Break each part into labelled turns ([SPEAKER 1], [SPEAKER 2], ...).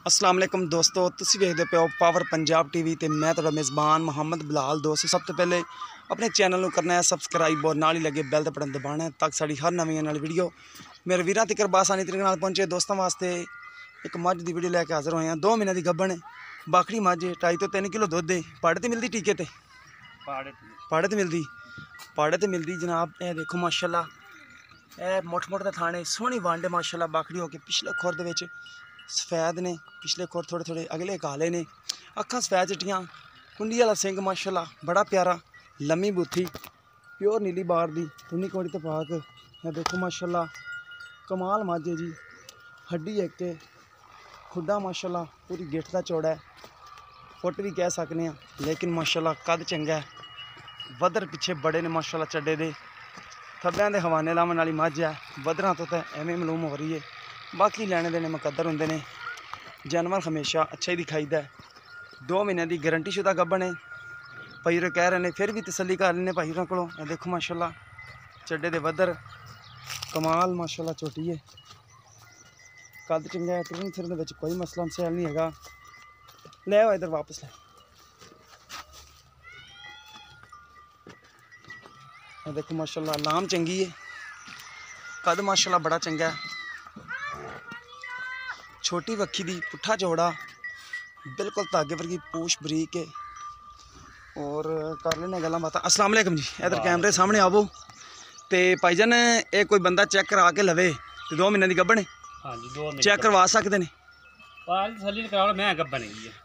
[SPEAKER 1] अस्सलाम वालेकुम दोस्तों, तुसी वेखदे पे हो पावर पंजाब टीवी ते मैं तुहाडा मेज़बान मोहम्मद बिलाल। दोस्तों सब तो पहले अपने चैनल को करना है सबसक्राइब और नाल ही लगे बैल का बटन दबाना है ताकि साड़ी हर नवी आने वाली वीडियो मेरे वीरां तक बासानी तरीके नाल पहुंचे। दोस्तों वास्ते एक मझ की वीडियो लैके हाजिर होए हैं। 2 महीने की गब्बन है, बाखड़ी मझ 2.5 तो 3 किलो दुध है। पाड़े तो मिलती टीके ते पाड़े तो मिलती जनाब। ये देखो माशाल्लाह, ए मोट मोट थाने सोहनी वंड माशाल्लाह। बाखड़ी हो के पिछले खुर दे विच सफेद ने, पिछले खुर थोड़े थोड़े अगले काले ने, अखा सफेद चिट्टियां, कुंडी वाला सिंग माशाल्लाह बड़ा प्यारा, लम्मी बूथी प्योर नीली बार दी तुनी कोड़ी तो पाक। मैं देखो माशाल्लाह कमाल माजे जी, हड्डी एक खुड्डा माशाल्लाह पूरी गिट्ठ का चौड़ा है, फुट भी कह सकते हैं, लेकिन माशाल्लाह कद चंगा है। वधर पिछे बड़े ने माशाल्लाह चड्डे दे, थब्बियां दे हवाने लावन वाली मझ है। वधरां तो एवें मालूम हो रही है, बाकी लैने देने मुकद्दर होंदे ने। जानवर हमेशा अच्छा ही दिखाईदा है। 2 महीने की गारंटी शुदा गब्बन है। भाई होर कह रहे हैं, फिर भी तसल्ली कर लेने भाई होर कोलों। देखो माशाल्लाह चड्डे दे वधर कमाल माशाल्लाह झोटी है, कद चंगा है, टुरन फिरन दे कोई मसला मसैल नहीं है। ले आओ इधर वापस ले। देखो माशाल्लाह लाम चंगी है, कद माशाल्लाह बड़ा चंगा है, छोटी वक्खी दी, पुट्ठा चौड़ा, बिल्कुल धागे वर्गी पूछ बरीक है। और कर लेने गल्लां बातां। अस्सलाम वालेकुम जी, इधर कैमरे सामने आवो। तो भाईजान ये कोई बंदा चेक करा के लवे तो 2 महीने की गब्बन है?
[SPEAKER 2] हाँ जी, 2 महीने
[SPEAKER 1] चेक करवा सकते हैं?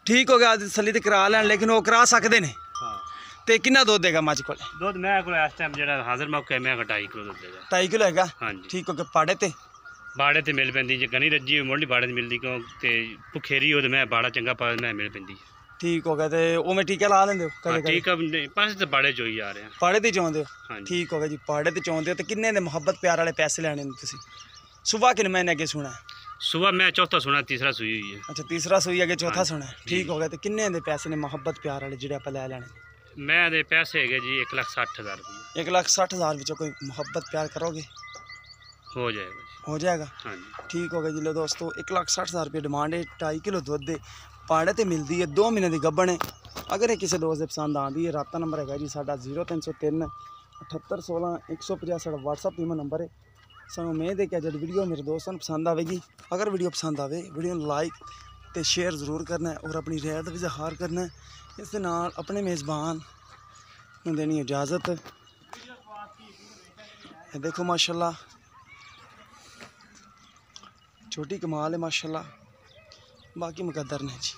[SPEAKER 1] ठीक हो गया, तसल्ली तो करा लैन, लेकिन वो करा सकते हैं। तो कितना दुध देगा मझ को?
[SPEAKER 2] दुध मैं को इस टाइम जेड़ा हाजिर मौका है मैं 2.5 किलो दुध देगा।
[SPEAKER 1] 2.5 किलो हैगा?
[SPEAKER 2] हाँ जी।
[SPEAKER 1] ठीक हो गया। पाड़े ते
[SPEAKER 2] बाड़े ते मिल पैंदी, जे गनी रज्जी होई मुंडी बाड़े ते मिलदी, क्यों ते भुखेरी हो ते मैं बाड़ा चंगा पा मैं मिल पैंदी।
[SPEAKER 1] ठीक हो गया। तो वो मैं टीका ला लेंदे हो?
[SPEAKER 2] ठीक है, पास ते बाड़े चोई आ रहे हैं।
[SPEAKER 1] पाड़े ते चाहते हो?
[SPEAKER 2] हाँ जी।
[SPEAKER 1] ठीक हो गया जी, पाड़े ते चाहते हो। तो किन्ने दे मुहब्बत प्यार वाले पैसे लैने ने तुसीं? सुबह किन्ने महीने अगे सुना है?
[SPEAKER 2] सुबह मैं चौथा सुना, तीसरा सुई हुई है।
[SPEAKER 1] अच्छा, तीसरा सुई अगे चौथा सुना है। ठीक हो गया। तो किन्ने दे पैसे ने मुहब्बत प्यार वाले जेह्ड़े आपां लै लैने?
[SPEAKER 2] मैं दे पैसे है जी 1,60,000 रुपये।
[SPEAKER 1] 1,60,000 विचों कोई मुहब्बत प्यार करोगे?
[SPEAKER 2] हो जाएगा जी।
[SPEAKER 1] हो जाएगा।
[SPEAKER 2] हाँ जी।
[SPEAKER 1] ठीक हो गया जी। लो दोस्तों 1,60,000 रुपये डिमांड है। 2.5 किलो दुध दे पाड़े ते मिलती है, 2 महीने की गब्बन है। अगर ये किसी दोस्त पसंद आती है, राब्ता नंबर है जी साडा 0303 7816 165 व्हाट्सअप ईमेल नंबर है। सानू उम्मीद है कि अज वीडियो मेरे दोस्तों पसंद आएगी। अगर वीडियो पसंद आए वीडियो लाइक तो शेयर जरूर करना है और अपनी राय का भी इजहार करना है। इस दे नाल अपने मेज़बान नूं देनी इजाज़त। देखो माशाल्लाह छोटी कमाल है माशाल्लाह, बाकी मुकद्दर ने जी।